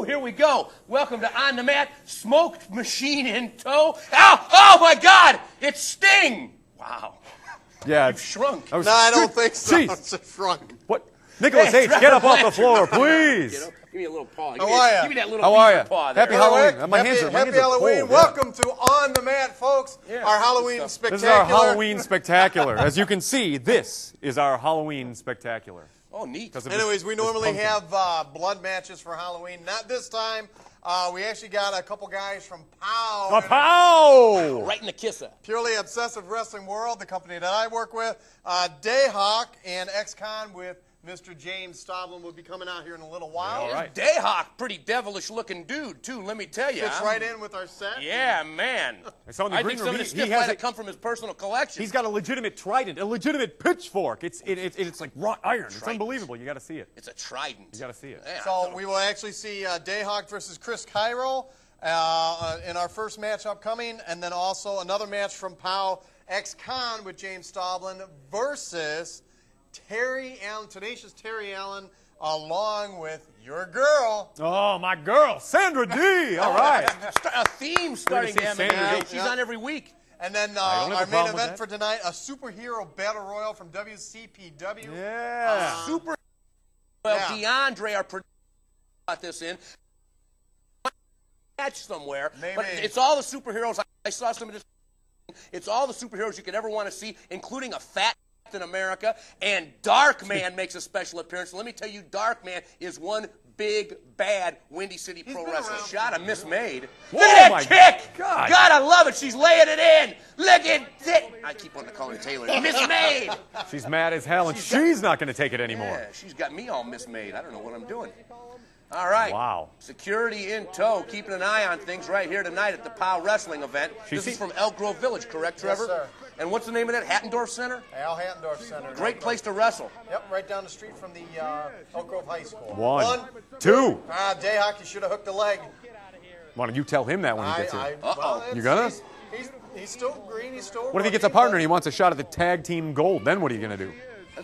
here we go. Welcome to On the Mat, Smoke Machine in tow. Ow! Oh my God! It's Sting! Wow. Yeah. You've shrunk. No, I don't think so. Jeez. It's shrunk. What? Nicholas H., get up off the floor, please. Give me a little paw. How are ya? Give me that little How are beaver you? paw there. Happy Halloween. My hands are Happy Halloween. cold. Welcome to On the Mat, folks. Yeah. Our Halloween spectacular. This is our Halloween spectacular. As you can see, this is our Halloween spectacular. Oh, neat. Anyways, we normally have blood matches for Halloween. Not this time. We actually got a couple guys from POW. Pow! Right in the kisser. Purely Obsessive Wrestling World, the company that I work with. Dehok and Xcon with Mr. James Stublin will be coming out here in a little while. All right. Dehok, pretty devilish-looking dude, too, let me tell you. Fits right in with our set. Yeah, man. I saw in the I green think some room, of the he stuff has might have it. come from his personal collection. He's got a legitimate trident, a legitimate pitchfork. It's like wrought iron. It's unbelievable. You got to see it. It's a trident. You got to see it. Yeah, So we will actually see Dehok versus Chris Cairo in our first match upcoming, and then also another match from POW, Xcon with James Stublin versus Terry Allen, Tenacious Terry Allen, along with your girl. Oh, my girl, Sandra D. All right. A theme starting to Sandra MMA. D. She's on every week. And then I don't have our a main problem with event that. for tonight, a superhero battle royal from WCPW. Yeah. Super. Well, Yeah. DeAndre, our producer, got this in. Match somewhere, Maybe. but it's all the superheroes. I saw some of this. It's all the superheroes you could ever want to see, including a fat in America. And Darkman makes a special appearance. And let me tell you, Darkman is one big, bad Windy City Pro been Wrestler. around Shot a mismade. Whoa, Look at my that kick! God. God, I love it. She's laying it in. Look at it. I keep wanting to call her Taylor. Mismade. She's mad as hell, and she's not going to take it anymore. Yeah, she's got me all mismade. I don't know what I'm doing. All right. Wow. Security in tow, keeping an eye on things right here tonight at the POW Wrestling event. This is from Elk Grove Village, correct, Trevor? Yes, sir. And what's the name of that? Hattendorf Center? Al Hattendorf Center. Great place to wrestle. Yep, right down the street from the Elk Grove High School. One, two. Dehok, you should have hooked a leg. Why don't you tell him that when he gets here? Uh-oh. You gonna? He's still green. He's still. What if he gets a partner and he wants a shot at the tag team gold? Then what are you going to do?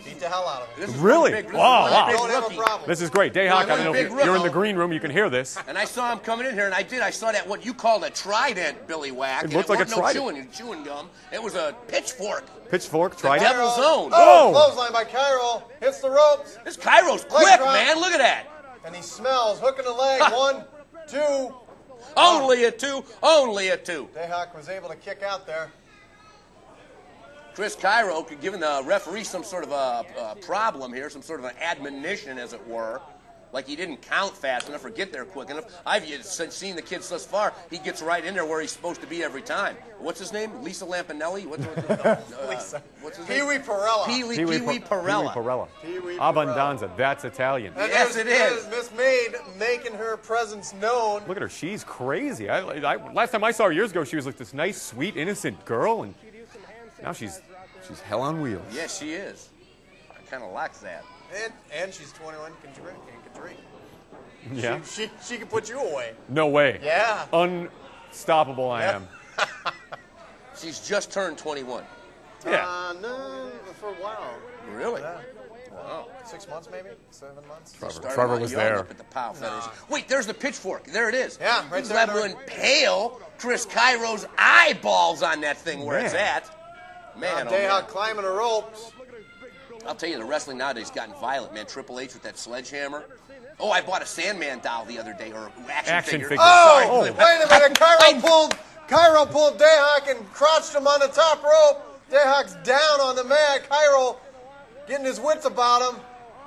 Beat the hell out of him. This is Really? one big- this is Wow, one wow. big Don't have a rookie. problem. This is great. Dehok, I don't know big if you're in rookie. the green room, you can hear this. And I saw him coming in here, and I saw that what you called a trident, Billy Whack. It looked like a wasn't trident. No chewing gum. It was a pitchfork. Pitchfork, trident. Devil's Own. Whoa. Clothesline by Cairo. Hits the ropes. This Cairo's quick, drop. man. Look at that. And he smells. Hooking the leg. 1, 2. Only a two. Only a two. Dehok was able to kick out there. Chris Cairo could give the referee some sort of a problem here, some sort of an admonition, as it were. Like he didn't count fast enough or get there quick enough. I've seen the kids thus far. He gets right in there where he's supposed to be every time. What's his name? Lisa Lampanelli? Lisa. What's his Pee name? Wee Perella. Pee-wee Pee-wee Perella. Perella. Pee-wee Abbondanza, that's Italian. And Yes, there's- it is. there's Miss Maid making her presence known. Look at her. She's crazy. Last time I saw her years ago, she was like this nice, sweet, innocent girl, and now she's hell on wheels. Yes, she is. I kind of like that. And she's 21 and can drink. Yeah? She can put you away. No way. Yeah. Unstoppable I am. She's just turned 21. Yeah. No, for a while. Really? Yeah. Wow. 6 months, maybe? 7 months? Trevor was there. Up at the POW Federation. Wait, there's the pitchfork. There it is. Yeah, right He's there. leveling pale Chris Cairo's eyeballs on that thing where it's Man. at. Man, oh Dehok man. climbing the ropes. I'll tell you, the wrestling nowadays has gotten violent, man. Triple H with that sledgehammer. Oh, I bought a Sandman doll the other day, or action figure. Oh, Sorry. wait a minute. Cairo pulled Dehok and crouched him on the top rope. Dehok's down on the mat. Cairo getting his wits about him.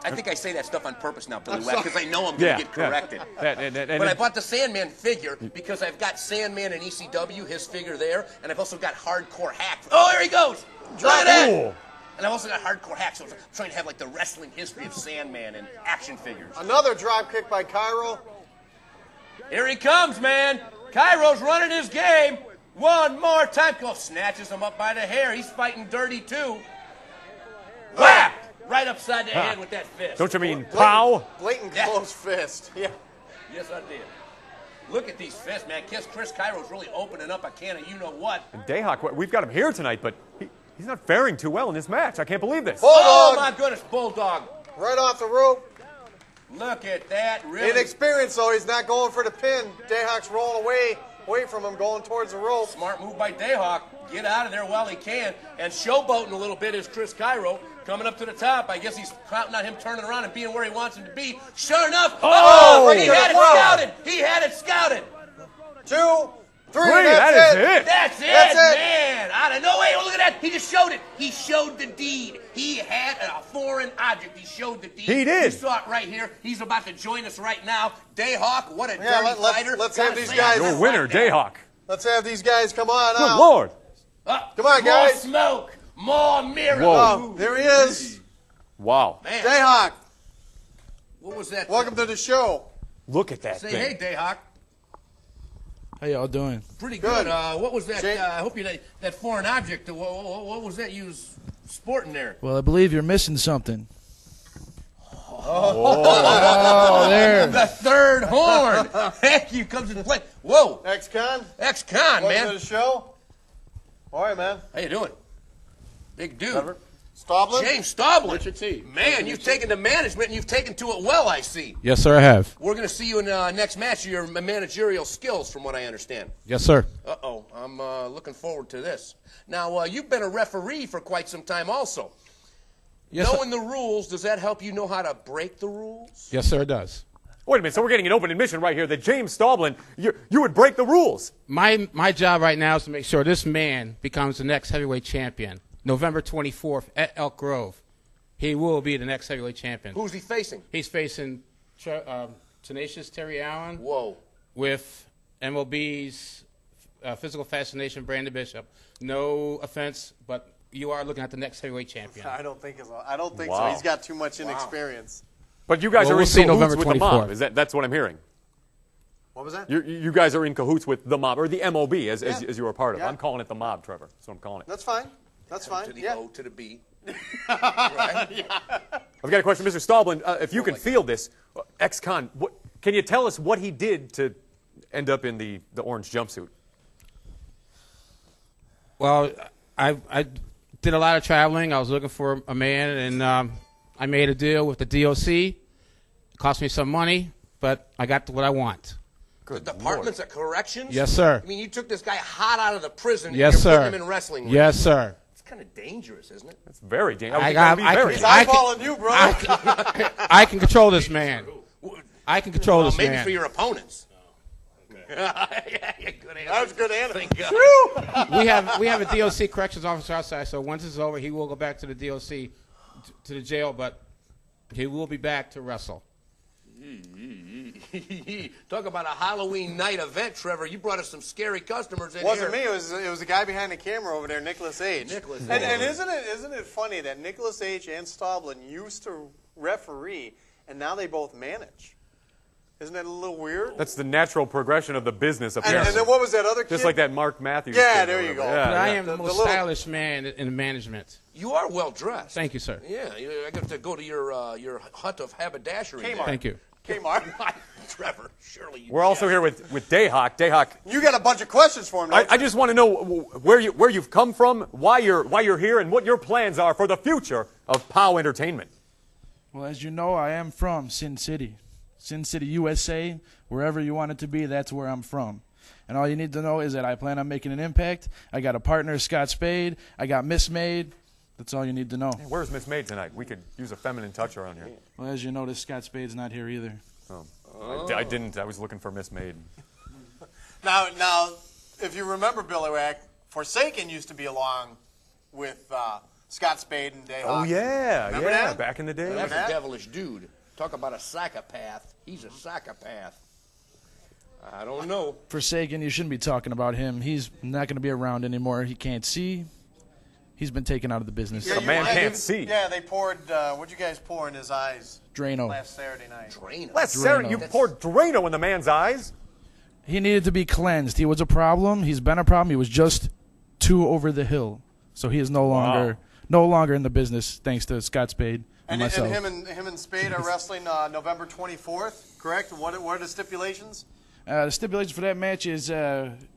I think I say that stuff on purpose now, Billy Webb, because I know I'm going to get corrected. And But I bought the Sandman figure because I've got Sandman in ECW, his figure there, and I've also got Hardcore Hack. Oh, here he goes! Look at that! Ooh. And I've also got Hardcore Hack, so I'm trying to have like the wrestling history of Sandman and action figures. Another drop kick by Cairo. Here he comes, man! Cairo's running his game. One more time. Oh, snatches him up by the hair. He's fighting dirty, too. Whap! Right upside the head with that fist. Don't you mean pow? Blatant Yeah. close fist. Yeah. Yes, I did. Look at these fists, man. Chris Cairo's really opening up a can of you-know-what. And Dehok, we've got him here tonight, but he's not faring too well in this match. I can't believe this. Oh, Bulldog my goodness, Bulldog. right off the rope. Look at that. Really. Inexperienced, though. He's not going for the pin. Dehok's rolling away from him, going towards the rope. Smart move by Dehok. Get out of there while he can. And showboating a little bit is Chris Cairo coming up to the top. I guess he's counting on him turning around and being where he wants him to be. Sure enough. Oh! He had it scouted. He had it scouted. 2, 3, that is it. That's it, man. Out of no way. Oh, look at that. He just showed it. He showed the deed. He had a foreign object. He showed the deed. He did. You saw it right here. He's about to join us right now. Dehok, what a dirty fighter. Let's have these guys. Your winner, Dehok. Let's have these guys come on Good out. Lord. Come on, guys. More smoke. More mirrors. Oh, there he is. Wow. Man. Dehok, What was that? welcome to the show. Look at that Say thing. hey, Dehok. How y'all doing? Pretty good. Good. What was that? Jake? I hope you that foreign object. What was that you was sporting there? Well, I believe you're missing something. Oh, there. The third horn. Heck, you comes into play. Whoa, Xcon, Xcon, welcome man. to the show. All right, man. How you doing? Big dude. Trevor. Stublin. James Stublin. Ritchard T. Man, you've taken to management and you've taken to it well, I see. Yes, sir, I have. We're going to see you in next match, your managerial skills, from what I understand. Yes, sir. Uh-oh, I'm looking forward to this. Now, you've been a referee for quite some time also. Yes, Knowing the rules, does that help you know how to break the rules? Yes, sir, it does. Wait a minute. So we're getting an open admission right here that James Stublin, you would break the rules. My job right now is to make sure this man becomes the next heavyweight champion. November 24th at Elk Grove. He will be the next heavyweight champion. Who's he facing? He's facing Tenacious Terry Allen Whoa. with MLB's Physical Fascination Brandon Bishop. No offense, but you are looking at the next heavyweight champion. I don't think so. Wow. He's got too much inexperience. But you guys Well, are we'll in see cahoots November with the mob. 24th. That's what I'm hearing. What was that? You guys are in cahoots with the mob, or the MOB, as you were a part of. Yeah. I'm calling it the mob, Trevor. That's what I'm calling it. That's fine. That's fine. To the Yeah. O to the B. Right? I've got a question, Mr. Stublin. If you can field this, Xcon, can you tell us what he did to end up in the orange jumpsuit? Well, I did a lot of traveling. I was looking for a man, and I made a deal with the DOC. It cost me some money, but I got what I want. The Departments of Corrections? Yes, sir. I mean, you took this guy hot out of the prison Yes, and you're sir. putting him in wrestling. Yes, sir. It's kind of dangerous, isn't it? It's very dangerous. I He's eyeballing you, bro. I can control this man. I can control this Maybe man. for your opponents. Yeah, good answer. That was a good answer. Thank God. we have a DOC corrections officer outside, so once it's over, he will go back to the DOC, to the jail, but he will be back to wrestle. Talk about a Halloween night event, Trevor. You brought us some scary customers in It wasn't me. here. It was the guy behind the camera over there, Nicholas H. Nicholas And H. isn't it funny that Nicholas H. and Stublin used to referee, and now they both manage? Isn't that a little weird? That's the natural progression of the business, And apparently. then what was that other kid? Just like that Mark Matthews. Yeah, kid or there you whatever. go. Yeah, But I yeah. am the most little- stylish man in management. You are well dressed. Thank you, sir. Yeah, I got to go to your hut of haberdashery. Kmart. there. Thank you. Kmart. Trevor, surely you. We're also here with Dehok. Dehok, You got a bunch of questions for him, don't I just want to know where you've come from, why you're here, and what your plans are for the future of POWW Entertainment. Well, as you know, I am from Sin City, USA. Wherever you want it to be, that's where I'm from. And all you need to know is that I plan on making an impact. I got a partner, Scott Spade. I got Miss Maid. That's all you need to know. Where's Miss Maid tonight? We could use a feminine touch around here. Well, as you notice, Scott Spade's not here either. I didn't. I was looking for Miss Maid. Now, if you remember, Billy Wack, Forsaken used to be along with Scott Spade and Dehok. Oh yeah, Remember yeah. that? Back in the day. That's that? a devilish dude. Talk about a psychopath. He's a psychopath. I don't know. Forsaken, you shouldn't be talking about him. He's not going to be around anymore. He can't see. He's been taken out of the business. The man can't see. Yeah, they poured. What'd you guys pour in his eyes Drano. last Saturday night? Drano. Last Saturday, you poured Drano in the man's eyes. He needed to be cleansed. He was a problem. He's been a problem. He was just too over the hill. So he is no longer in the business, thanks to Scott Spade and myself. And him and Spade are wrestling November 24th, correct? What are the stipulations? The stipulation for that match is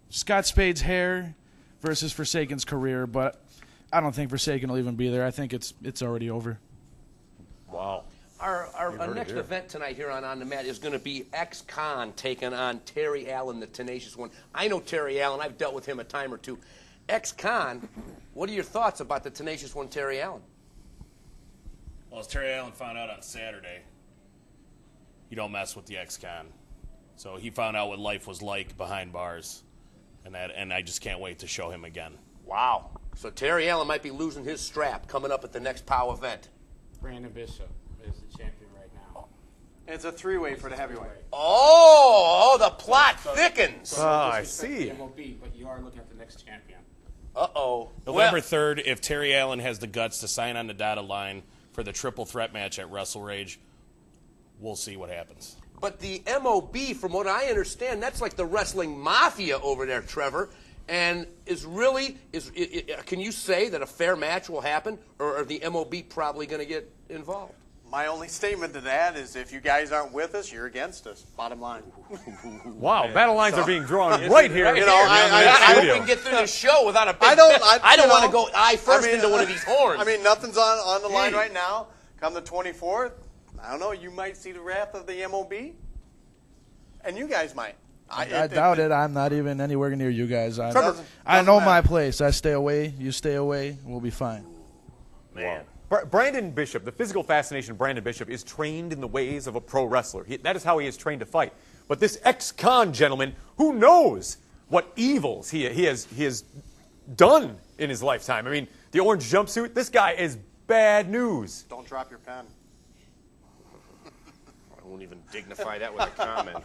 Scott Spade's hair versus Forsaken's career, but I don't think Forsaken will even be there. I think it's already over. Wow. Are Our next event tonight here on the mat is going to be Xcon taking on Terry Allen, the Tenacious One. I know Terry Allen. I've dealt with him a time or two. Xcon, what are your thoughts about the Tenacious One, Terry Allen? Well, as Terry Allen found out on Saturday, you don't mess with the Xcon. So he found out what life was like behind bars, and I just can't wait to show him again. Wow. So Terry Allen might be losing his strap coming up at the next POW event. Brandon Bishop is the champion right now. It's a three-way for the heavyweight. Oh, the plot thickens. Oh, I see. MOB, but you are looking at the next champion. Uh-oh. November 3rd, if Terry Allen has the guts to sign on the dotted line for the triple threat match at Wrestle Rage, we'll see what happens. But the MOB, from what I understand, that's like the wrestling mafia over there, Trevor. And can you say that a fair match will happen, or are the MOB probably going to get involved? My only statement to that is if you guys aren't with us, you're against us. Bottom line. Wow, battle lines are being drawn right here. You know, I hope we can get through this show without a big I don't want to go first into one of these horns. I mean, nothing's on the line right now. Come the 24th, I don't know, you might see the wrath of the MOB. And you guys might. I doubt it. I'm not even anywhere near you guys. I Doesn't know matter. my place. I stay away. You stay away. We'll be fine. Man. Brandon Bishop, the physical fascination of Brandon Bishop, is trained in the ways of a pro wrestler. That is how he is trained to fight. But this ex-con gentleman, who knows what evils he has done in his lifetime. I mean, the orange jumpsuit, this guy is bad news. Don't drop your pen. I won't even dignify that with a comment.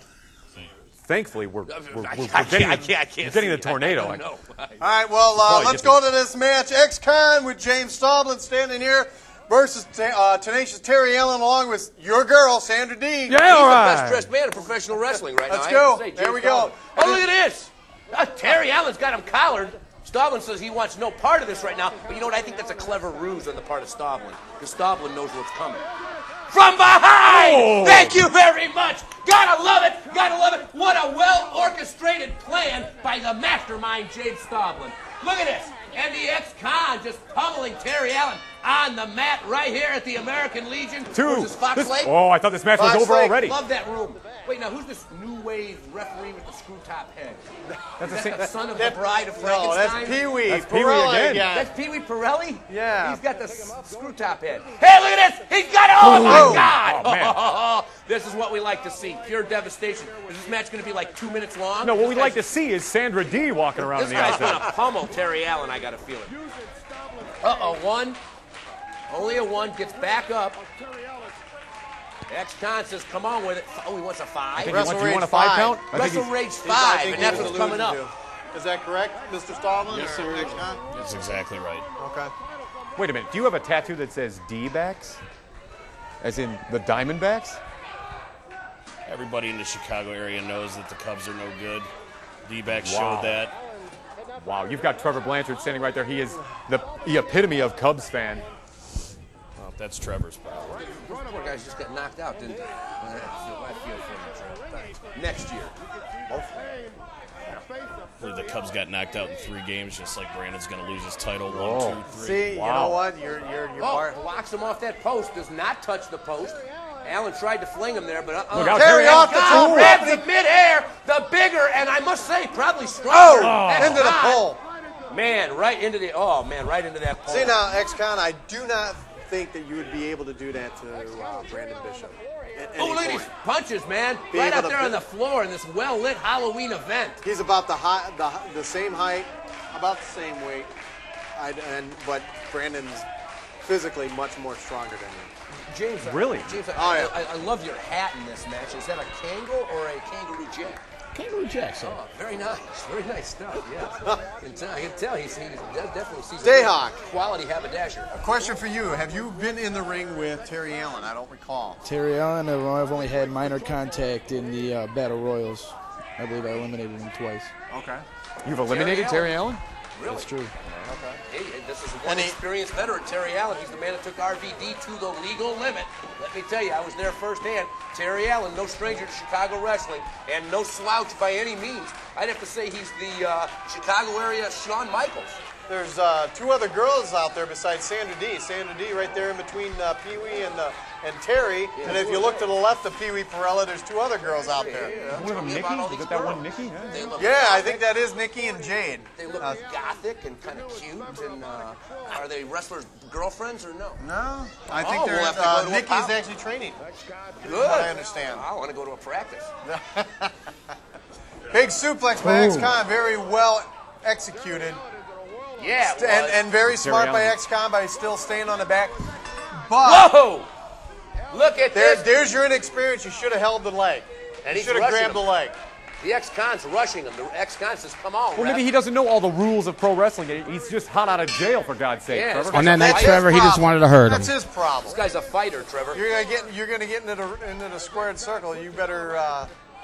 Thankfully, we're I can't getting the tornado. I don't know. All right, well, let's go to this match. Xcon with James Stublin standing here versus Tenacious Terry Allen along with your girl, Sandra D. Yeah, He's all the right. best dressed man in professional wrestling right Let's now. go. I have to say, There James we go. Stublin. Oh, look at this. Terry Allen's got him collared. Stublin says he wants no part of this right now. But you know what? I think that's a clever ruse on the part of Stublin. Because Stublin knows what's coming. From behind! Oh. Thank you very much. Gotta love it. Gotta love it. What a well-orchestrated plan by the mastermind, James Stublin. Look at this. And the ex-con just pummeling Terry Allen on the mat right here at the American Legion versus Fox Lake. Oh, I thought this match was Fox over Lake. already. Love that room. Wait, now who's this new wave referee with the screw top head? Is that the son of the bride of Frankenstein? No, that's Pee-wee. That's Pee-wee Pirelli again. That's Pee-wee Pirelli? Yeah. He's got the screw top head. Hey, look at this! He's got it! Oh, my God! Oh, man. This is what we like to see. Pure devastation. Is this match going to be like 2 minutes long? No, what we'd like to see is Sandra D walking around This on the guy's going outside. to pummel Terry Allen, I got a feeling. Uh-oh, one. Only a one. Gets back up. Xcon says, come on with it. Oh, he wants a 5. I think Wrestle you want a Rage 5 5. count? I think Wrestle he's- Rage I 5, think and that's he's what's coming up. alluding to. Is that correct, Mr. Stublin? Yes, or sir. Xcon? That's exactly right. Okay. Wait a minute. Do you have a tattoo that says D-backs? As in the Diamondbacks? Everybody in the Chicago area knows that the Cubs are no good. D-backs Wow. showed that. Wow, you've got Trevor Blanchard standing right there. He is the epitome of Cubs fan. Well, that's Trevor's problem. Poor guys just got knocked out, didn't they? I feel for him, Trevor. Next year. The Cubs got knocked out in 3 games, just like Brandon's going to lose his title. 1, Oh. 2, 3. See, you know what? You're Locks him off that post. Does not touch the post. Allen tried to fling him there, but Look out, Terry off the Xcon top. grabs it midair. The bigger, and I must say, probably stronger. Oh, into the Xcon. pole. Man, right into that pole. See now, Xcon, I do not think that you would be able to do that to Brandon Bishop. At Oh, any look at point. these punches, man. Be Right able out to there on the floor in this well-lit Halloween event. He's about the same height, about the same weight, but Brandon's physically much more stronger than him. James, Really? James, Oh, yeah. I love your hat in this match. Is that a Kangol or a Kangaroo Jack? Kangaroo Jack, sir. Oh, very nice. Very nice stuff, yes. I can tell he definitely sees Dehok. a quality haberdasher. Question for you: have you been in the ring with Terry Allen? I don't recall. Terry Allen, I've only had minor contact in the Battle Royals. I believe I eliminated him twice. Okay. You've eliminated Terry Allen? Really? That's true. Hey, this is one experienced veteran, Terry Allen. He's the man that took RVD to the legal limit. Let me tell you, I was there firsthand. Terry Allen, no stranger to Chicago wrestling, and no slouch by any means. I'd have to say he's the Chicago area Shawn Michaels. There's two other girls out there besides Sandra D. Sandra D right there in between Pee-wee and Terry. And if you look to the left of Pee-wee Perella, there's two other girls out there. One of them Nikki? Is it that one Nikki? Yeah, I think that is Nikki and Jade. They look gothic and kind of cute. And are they wrestlers' girlfriends or no? No, I think we'll have to go to a Nikki's pop. actually training. Good. I understand. I want to go to a practice. Big suplex by Xcon, very well executed. Yeah, And very smart by Xcon by still staying on the back. But whoa! Look at this. There's your inexperience. You should have held the leg. And You he's should have grabbed the leg. The ex-con's rushing him. The ex-con says, come on, Well, ref. maybe he doesn't know all the rules of pro wrestling. He's just hot out of jail, for God's sake. Yeah, Trevor. On that night, That's Trevor, his he just problem. wanted to hurt him. That's his problem. This guy's a fighter, Trevor. You're gonna get into the squared circle. You better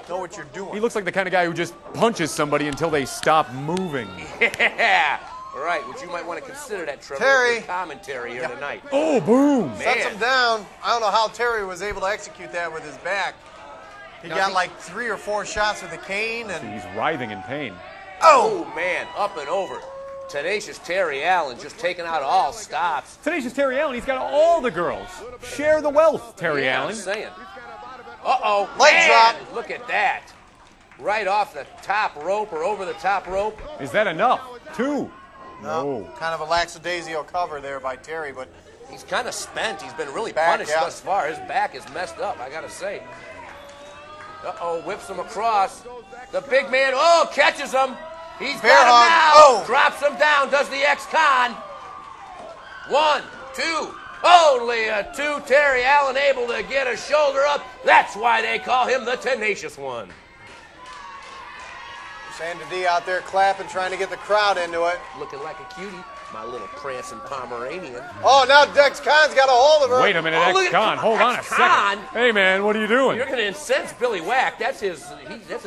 know what you're doing. He looks like the kind of guy who just punches somebody until they stop moving. Yeah. All right, well, you might want to consider that, Trevor. Terry. Good commentary here tonight. Oh, boom! Sets him down. I don't know how Terry was able to execute that with his back. He got like 3 or 4 shots with a cane, and He's writhing in pain. Oh, man, up and over. Tenacious Terry Allen just taking out all stops. Tenacious Terry Allen, he's got all the girls. Share the wealth, Terry Yeah, Allen. I'm saying. Uh-oh. Leg man, drop. Look at that. Right off the top rope or over the top rope. Is that enough? 2. No. kind of a lackadaisical cover there by Terry, but He's kind of spent. He's been really Back, punished yeah. thus far. His back is messed up, I got to say. Uh-oh, whips him across. The big man, catches him. He's Bear got him hug. now. Oh. Drops him down, does the Xcon. 1, 2. Only a 2. Terry Allen able to get a shoulder up. That's why they call him the Tenacious One. Sandra D out there clapping, trying to get the crowd into it. Looking like a cutie, my little prancing Pomeranian. Oh, now Dex Khan's got a hold of her. Wait a minute, Oh, look at- Xcon. Hold on a Xcon? second. Hey, man, what are you doing? You're going to incense Billy Wack. That's his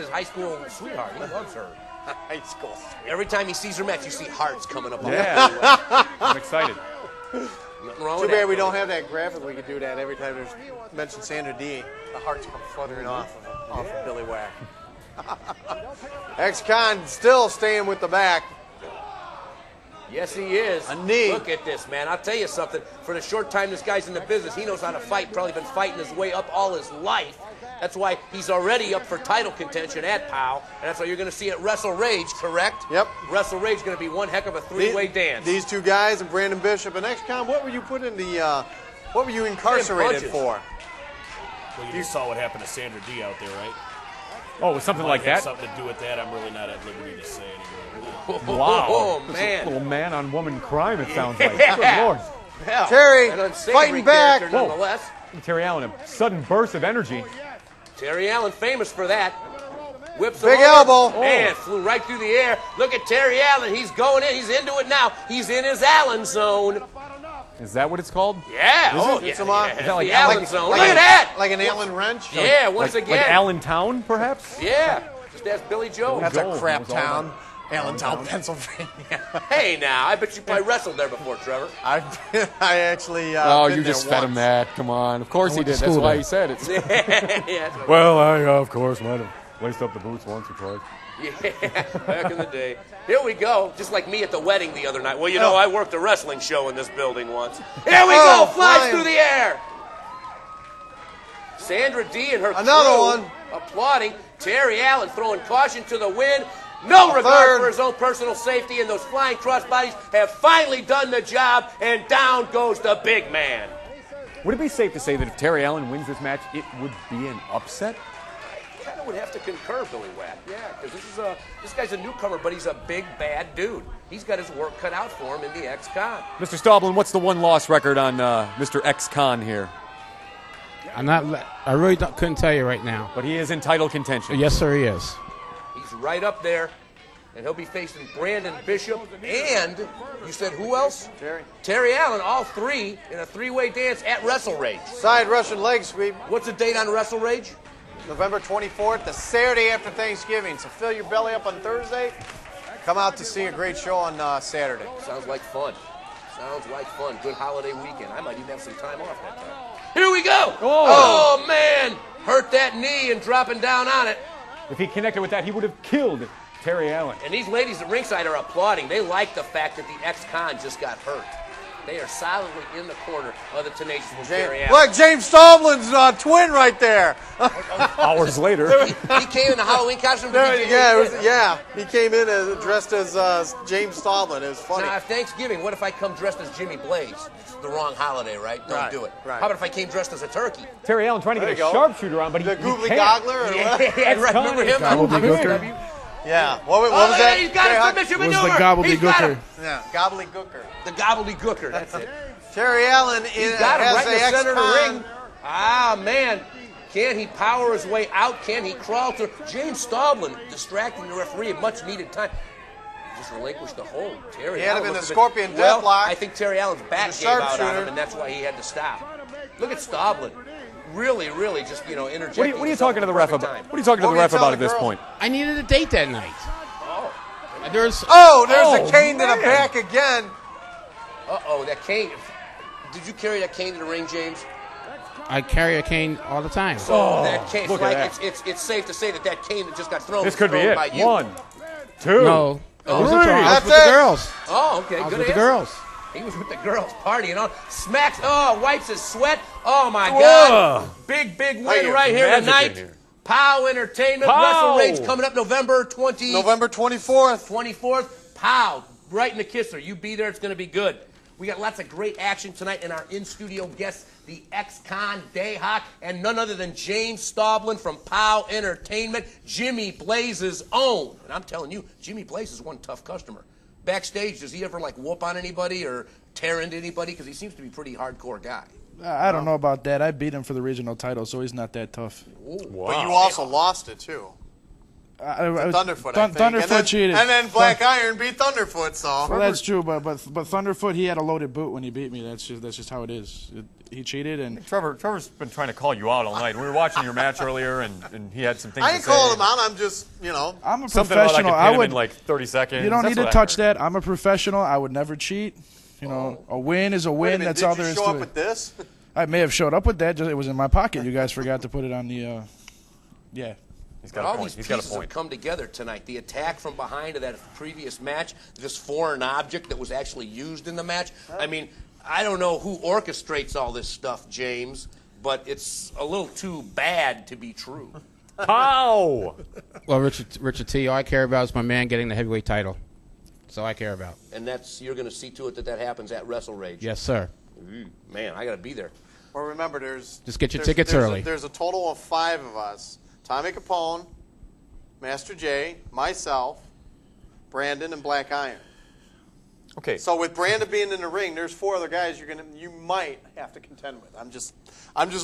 high school sweetheart. He loves her. High school. Every time he sees her match, you see hearts coming up on Yeah. I'm excited. Nothing wrong Too with bad that. we don't have that graphic. We could do that every time there's mentioned Sandra D. The hearts come fluttering off of Billy Wack. Xcon still staying with the back. Yes, he is. A knee. Look at this, man. I'll tell you something. For the short time this guy's in the business, he knows how to fight. Probably been fighting his way up all his life. That's why he's already up for title contention at POW. And that's why you're going to see at Wrestle Rage, correct? Yep. Wrestle Rage is going to be one heck of a three-way dance. These two guys and Brandon Bishop and Xcon. What were you put in the? What were you incarcerated punches. for? Well, you just saw what happened to Sandra D out there, right? Oh, it was something like Might have that? something to do with that. I'm really not at liberty to say anymore. Wow. Oh, Just man. a little man-on-woman crime, it sounds like. Yeah. Good Lord. Hell, Terry, an unsavory fighting back. character Whoa. nonetheless. Terry Allen, a sudden burst of energy. Terry Allen, famous for that. Whips him Big over. elbow. Man, flew right through the air. Look at Terry Allen. He's going in. He's into it now. He's in his Allen zone. Is that what it's called? Yeah. Oh, It's yeah. him on. Yeah. Is that like the Allen Allen- zone. Look at that. Like an Allen wrench? Yeah, once again. Like Allentown, perhaps? Yeah. Just ask Billy Joe. That's Joel, a crap that was all town. Allentown, Pennsylvania. Hey, now. I bet you probably wrestled there before, Trevor. I actually. Oh, been you there just fed him once. that. Come on. Of course he went to did. That's school why there. he said it. Yeah. That's Well, I, of course, might have laced up the boots once or twice. Yeah, back in the day. Here we go. Just like me at the wedding the other night. Well, you know, I worked a wrestling show in this building once. Here we go. Flies flying. through the air. Sandra D and her Another crew one. applauding. Terry Allen throwing caution to the wind. No regard third. for his own personal safety, and those flying crossbodies have finally done the job, and down goes the big man. Would it be safe to say that if Terry Allen wins this match, it would be an upset? Kind of would have to concur, Billy Watt. Yeah, because this guy's a newcomer, but he's a big, bad dude. He's got his work cut out for him in the Xcon. Mr. Stublin, what's the one-loss record on Mr. Xcon here? I really couldn't tell you right now. But he is in title contention. Yes, sir, he is. He's right up there, and he'll be facing Brandon Bishop and, you said who else? Terry Allen, all three in a three-way dance at Wrestle Rage. Side Russian leg sweep, What's the date on Wrestle Rage? November 24th, the Saturday after Thanksgiving. So fill your belly up on Thursday. Come out to see a great show on Saturday. Sounds like fun. Sounds like fun. Good holiday weekend. I might even have some time off that time. Here we go. Oh man. Hurt that knee and dropping down on it. If he connected with that, he would have killed Terry Allen. And these ladies at ringside are applauding. They like the fact that the ex-con just got hurt. They are solidly in the corner of the tenacious Terry Allen. Look, James Stublin's twin right there. Hours later. He came in the Halloween costume. He came in dressed as James Stublin. It was funny. Now, Thanksgiving, what if I come dressed as Jimmy Blaze? It's the wrong holiday, right? Don't do it. Right. How about if I came dressed as a turkey? Terry Allen trying to get a sharpshooter on, but the he Googly can't. Goggler? Or Yeah, right. Remember him? Gobbledygooker. Yeah. What was that? He's got a submission It was maneuver. the gobbledygooker. Yeah, Gobbledygooker. The gobbledygooker. That's it. Terry Allen He's got him right in the center of the ex-con. ring. Ah, man. Can he power his way out? Can he crawl through? James Stublin distracting the referee at much needed time. Just relinquished the hold. Terry He had Allen him in the must have Scorpion been, well, deathlock. I think Terry Allen's back The gave out on sharpshooter. him, and that's why he had to stop. Look at Stublin. Really, really just, interjecting. What are you talking to the ref about? What are you talking to the ref about at this point? I needed a date that night. There's a cane to the back again. Uh-oh, that cane. Did you carry that cane to the ring, James? I carry a cane all the time. That cane. look at that. It's safe to say that cane that just got thrown. This could be it. by you. 1, 2. No, I wasn't three. trying. I was That's with the it. girls. Oh, okay, I was good with the answer. girls. He was with the girls partying on. Smacks. Oh, wipes his sweat. Oh my God! Big win right here Magic tonight. in here. POW Entertainment POW. Wrestle Rage coming up November 24th. 24th. POW right in the kisser. You be there. It's going to be good. We got lots of great action tonight, and our in-studio guests, the Xcon, Dehok, and none other than James Stublin from POW Entertainment, Jimmy Blaze's own. And I'm telling you, Jimmy Blaze is one tough customer. Backstage, does he ever whoop on anybody or tear into anybody? Because he seems to be a pretty hardcore guy. I don't know about that. I beat him for the regional title, so he's not that tough. Wow. But you also lost it, too. Thunderfoot, I think. Thunderfoot cheated. And then Black Iron beat Thunderfoot, so. Well, that's true, but Thunderfoot, he had a loaded boot when he beat me. That's just how it is. He cheated, and Trevor's been trying to call you out all night. We were watching your match earlier, and he had some things I to ain't say. calling him out. I'm just, I'm a Something about professional. I I could pin him would in like 30 seconds. You don't That's need to what I touch heard. that. I'm a professional. I would never cheat. A win is a Wait a win. minute, That's all did there you is show to up it. with this? I may have showed up with that. Just it was in my pocket. You guys forgot to put it on the. Yeah. He's But got a all point. these He's got a pieces have point. come together tonight. The attack from behind of that previous match, this foreign object that was actually used in the match. I mean, I don't know who orchestrates all this stuff, James, but it's a little too bad to be true. Pow! Well, Richard T, all I care about is my man getting the heavyweight title. That's all I care about. And you're going to see to it that happens at Wrestle Rage. Yes, sir. Man, I got to be there. Well, remember, Just get your tickets early. There's a total of 5 of us. Tommy Capone, Master J, myself, Brandon, and Black Iron. Okay. So with Brandon being in the ring, there's 4 other guys you might have to contend with. I'm just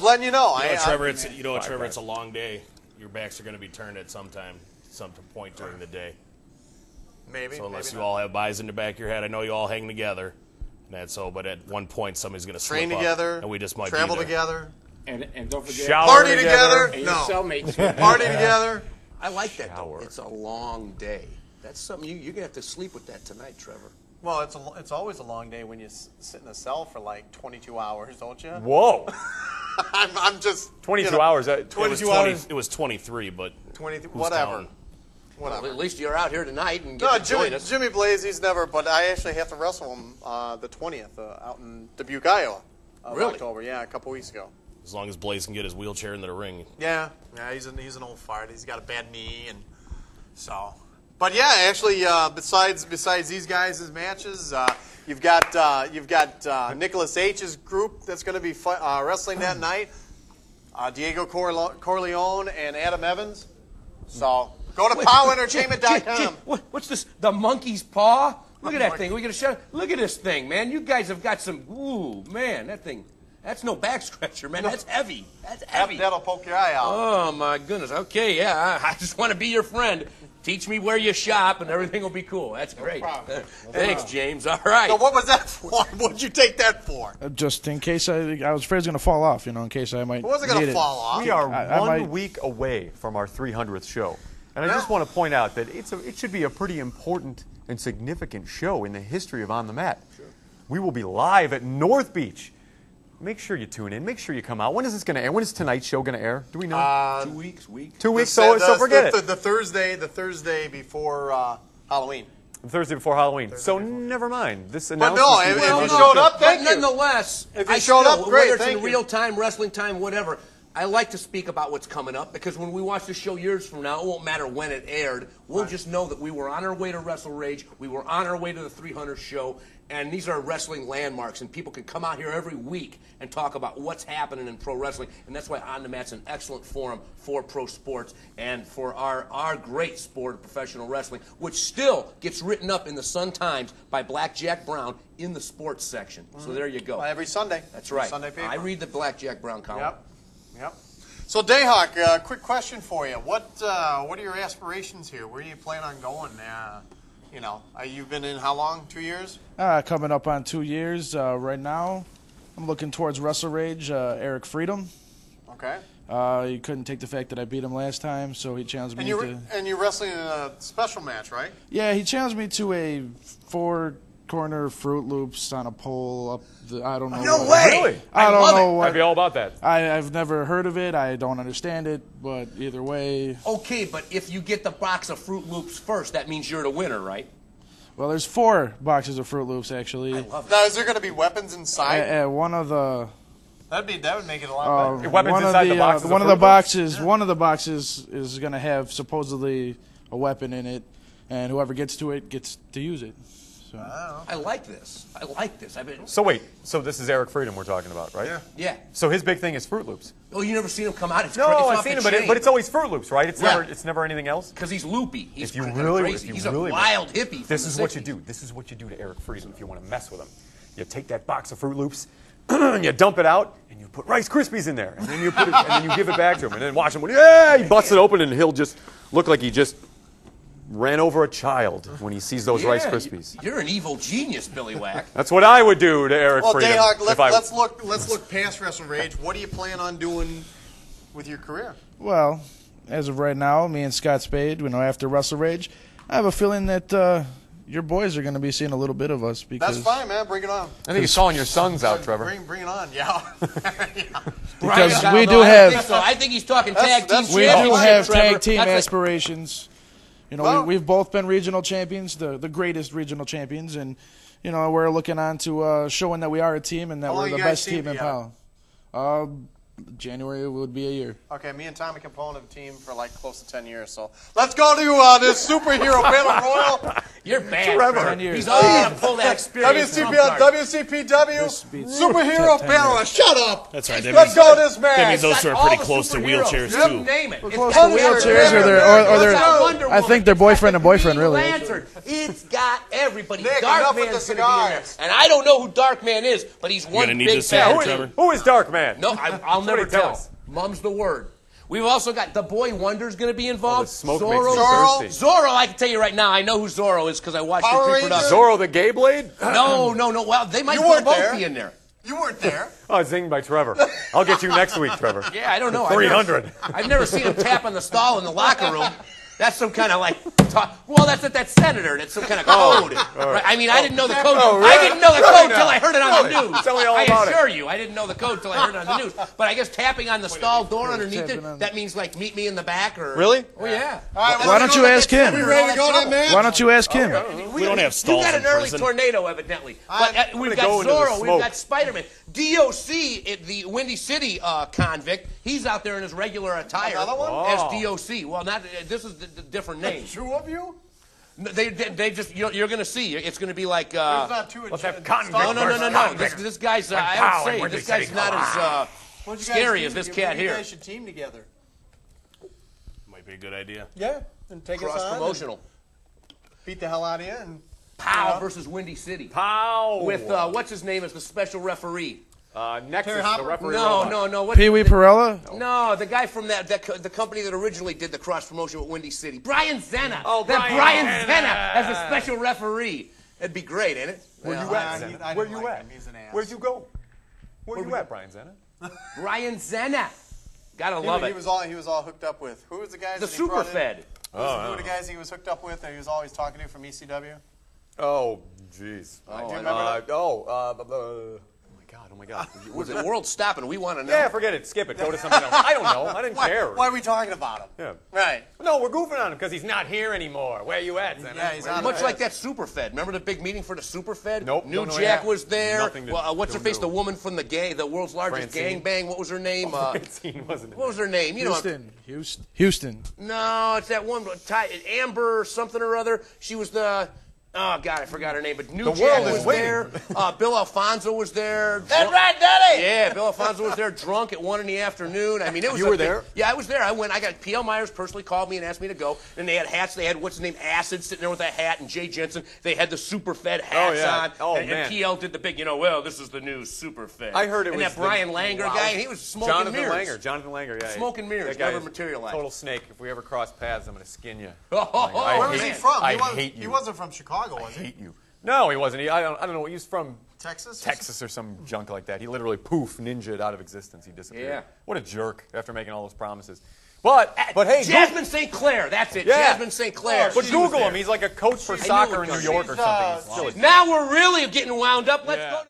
letting you know. Trevor, it's a long day. Your backs are going to be turned at some point during the day. Maybe. So unless maybe you all have eyes in the back of your head, I know you all hang together. But at one point somebody's going to slip train up, together, and we just might travel be there. together, And don't forget, Shower party together. and your No, cellmates. party together. I like that, though. Shower. It's a long day. That's something you're going to have to sleep with that tonight, Trevor. Well, it's always a long day when you sit in a cell for like 22 hours, don't you? Whoa. I'm just 22 hours. 22 hours. It was 23, but 20, who's whatever. counting? Whatever. At least you're out here tonight and get No, to join us. Jimmy Blaze, he's never, but I actually have to wrestle him the 20th out in Dubuque, Iowa. Really? October, yeah, a couple weeks ago. As long as Blaze can get his wheelchair into the ring. Yeah, he's an old fart. He's got a bad knee, and so. But yeah, actually, besides these guys' matches, you've got Nicholas H's group that's going to be wrestling that night. Diego Corleone and Adam Evans. So go to POWentertainment.com. What's this? The monkey's paw? Look at that thing. We gonna show. Look at this thing, man. You guys have got some. Ooh, man, that thing. That's no back scratcher, man. That's heavy. That's heavy. That'll poke your eye out. Oh my goodness. Okay, yeah. I just want to be your friend. Teach me where you shop, and everything will be cool. That's great. Thanks, James. All right. So what was that for? What'd you take that for? Just in case I was afraid it was going to fall off, in case I might. It wasn't going need to it. fall off. We are I one might- week away from our 300th show. And I just want to point out that it should be a pretty important and significant show in the history of On the Mat. Sure. We will be live at North Beach make sure you tune in. Make sure you come out. When is this going to air? When is tonight's show going to air? Do we know? 2 weeks, week. 2 weeks, so forget it. The Thursday before Halloween. The Thursday before Halloween. So never mind. This But announcement. no, if you showed up, thank But you. nonetheless, If you I showed still, up, great, whether it's thank in you. real time, wrestling time, whatever, I like to speak about what's coming up because when we watch the show years from now, it won't matter when it aired. We'll just know that we were on our way to Wrestle Rage, we were on our way to the 300 show, and these are wrestling landmarks, and people can come out here every week and talk about what's happening in pro wrestling, and that's why On the Mat's an excellent forum for pro sports and for our great sport of professional wrestling, which still gets written up in the Sun-Times by Blackjack Brown in the sports section. So there you go. Every Sunday. That's right. Sunday paper. I read the Blackjack Brown column. Yep. So, Dehok, quick question for you. What are your aspirations here? Where do you plan on going? You've been in how long? 2 years? Coming up on 2 years. Right now, I'm looking towards Wrestle Rage, Eric Freedom. Okay. He couldn't take the fact that I beat him last time, so he challenged me And you're wrestling in a special match, right? Yeah, he challenged me to a 4-corner Fruit Loops on a pole up the, I don't know. No way! Really? I don't know I'd what. be all about that. I've never heard of it. I don't understand it, but either way. Okay, but if you get the box of Fruit Loops first, that means you're the winner, right? Well, there's 4 boxes of Fruit Loops, actually. I love it. Now, is there going to be weapons inside? One of the... That would make it a lot better. Weapons inside the boxes of one of the Fruit boxes. One of the boxes is going to have supposedly a weapon in it, and whoever gets to it gets to use it. So. I like this. I've been. So wait, so this is Eric Freedom we're talking about, right? Yeah. So his big thing is Fruit Loops. Oh, you never seen him come out? It's No, I've seen him, but it's always Fruit Loops, right? It's never anything else. because he's loopy. He's If you kinda really, crazy. if you He's really a wild hippie. This from is the what you 60s. do. This is what you do to Eric Freedom if you want to mess with him. You take that box of Fruit Loops, and you dump it out, and you put Rice Krispies in there, and then you put it, and then you give it back to him, and then watch him. He busts it open, and he'll just look like he just ran over a child when he sees those Rice Krispies. You're an evil genius, Billy Wack. That's what I would do to Eric Well, Freedom. Dehok, let's look past Wrestle Rage. What do you plan on doing with your career? Well, as of right now, me and Scott Spade, after Wrestle Rage, I have a feeling that your boys are going to be seeing a little bit of us. Because That's fine, man. Bring it on. I think he's calling your sons out, Trevor. Bring it on. Yeah. Because Brian, we no, do I have don't think so. I think he's talking tag team. we do championship, have Trevor. tag team That's like- aspirations. Well- We've both been regional champions, the greatest regional champions, and we're looking on to showing that we are a team and that How long we're the you guys best teamed team in together? POW. January would be a year. Okay, me and Tommy Capone have teamed for like close to 10 years. So let's go to this superhero battle royal. You're bad, Trevor. 10 years. He's always going to pull that experience. trump card. WCPW This beats superhero 10 battle. years. Shut up. That's right. Let's go this match. That means those two are pretty All the close to superheroes. wheelchairs, Yep, too. name it. We're It's close got to Wonder wheelchairs, Woman. or they're- It's got Wonder I Woman. think they're boyfriend and It's got boyfriend, Green really. Lantern. It's got everybody. Nick, enough with Darkman's the going to be in there. cigars. And I don't know who Darkman is, but he's one gonna need big this in fat. here, Trevor. Who is Dark Man? No, I'll never Somebody tell tell. us. Mum's the word. We've also got the Boy Wonder's going to be involved. the smoke Zorro. makes me Zorro. thirsty. Zorro, I can tell you right now, I know who Zorro is because I watched Power the Rangers? pre-production. Zorro the Gay Blade? No. Well, they might You weren't both there. be in there. You weren't there. Oh, zinged by Trevor. I'll get you next week, Trevor. Yeah, I don't know. 300. I've never seen him tap on the stall in the locker room. That's some kind of well, that's at that senator. That's some kind of code. Right? I mean, I didn't know the code. Oh, really? I didn't know the Really code now? till I heard it on the news. Tell me all about I it. assure you, I didn't know the code till I heard it on the news. But I guess tapping on the stall door underneath it, that means like meet me in the back or. Really? Oh yeah. All right, Why don't you ask him? We ready to go to that match? Why don't you ask him? We don't have stalls You got in an early prison. tornado, evidently. But we've got go into the Zorro, we've smoke. got Spider-Man. DOC, the Windy City convict, he's out there in his regular attire Another one? as DOC. Well, not this is the different name. Two of you? They just you're going to see. It's going to be like. There's not two. Let's have convict No. versus convict. This guy's. I Pow would and say Windy this guy's City. not as Why don't you guys scary team as this together? cat Maybe You here. guys should team together. Might be a good idea. Yeah, and take us Cross on. promotional. Beat the hell out of you. And Pow versus Windy City. Pow. With what's his name as the special referee. Nexus, Terry Hopper? the referee. No. Pee Wee Perella? No, the guy from the company that originally did the cross promotion with Windy City, Brian Zenna. Oh, Brian Brian Zenna as a special referee. That'd be great, ain't it? Where you at, Zenna? I Where didn't you like at? him. He's an ass. Where'd you go? Where you at, Brian Zenna? Brian Zenna. Gotta love He it. was all hooked up with. Who was the guys? The that he brought in? Superfed. Who were the guys he was hooked up with? That he was always talking to from ECW. Oh, jeez. Do you remember that? Oh my God. Oh my God. The world's stopping. We want to know. Yeah, forget it. Skip it. Go to something else. I don't know. I didn't care. Why are we talking about him? Yeah. Right. No, we're goofing on him because he's not here anymore. Where you at, Senator? Yeah, he's out. Much like that Super Fed. Remember the big meeting for the Super Fed? Nope. New Don't know Jack that. was there. Nothing to- What's her don't face? know. The woman from the world's largest Francine. gangbang. What was her name? Francine wasn't it? What was her name? You know. Houston. No, it's that one. Amber something or other. She was the. Oh God, I forgot her name. But New The Jack world is was waiting. there. Bill Alfonso was there. That's right, Daddy. Yeah, Bill Alfonso was there, drunk at 1 in the afternoon. I mean, it was. You a were big- there? Yeah, I was there. I went. I got P.L. Myers personally called me and asked me to go. And they had hats. They had what's his name, Acid, sitting there with a hat, and Jay Jensen. They had the Super Fed hats yeah. on. Oh, and man. P.L. did the big. Well, this is the new Super Fed. I heard it and was that Brian Langer guy. And he was smoking mirrors. Jonathan Langer, yeah. Smoking mirrors, That guy never is materialized. Total snake. If we ever cross paths, I'm going to skin you. Oh, Where was he from? I He hate you. He wasn't from Chicago, was he? hate you. No, he wasn't. I don't know. He was from Texas? Texas or some junk like that. He literally poof, ninja'd out of existence. He disappeared. Yeah. What a jerk after making all those promises. But hey, Jasmine St. Clair. That's it. Yeah. Jasmine St. Clair. but She Google was there. him. He's like a coach for knew soccer it in New was York or She's, something. He's silly. Now we're really getting wound up. Let's Yeah. go.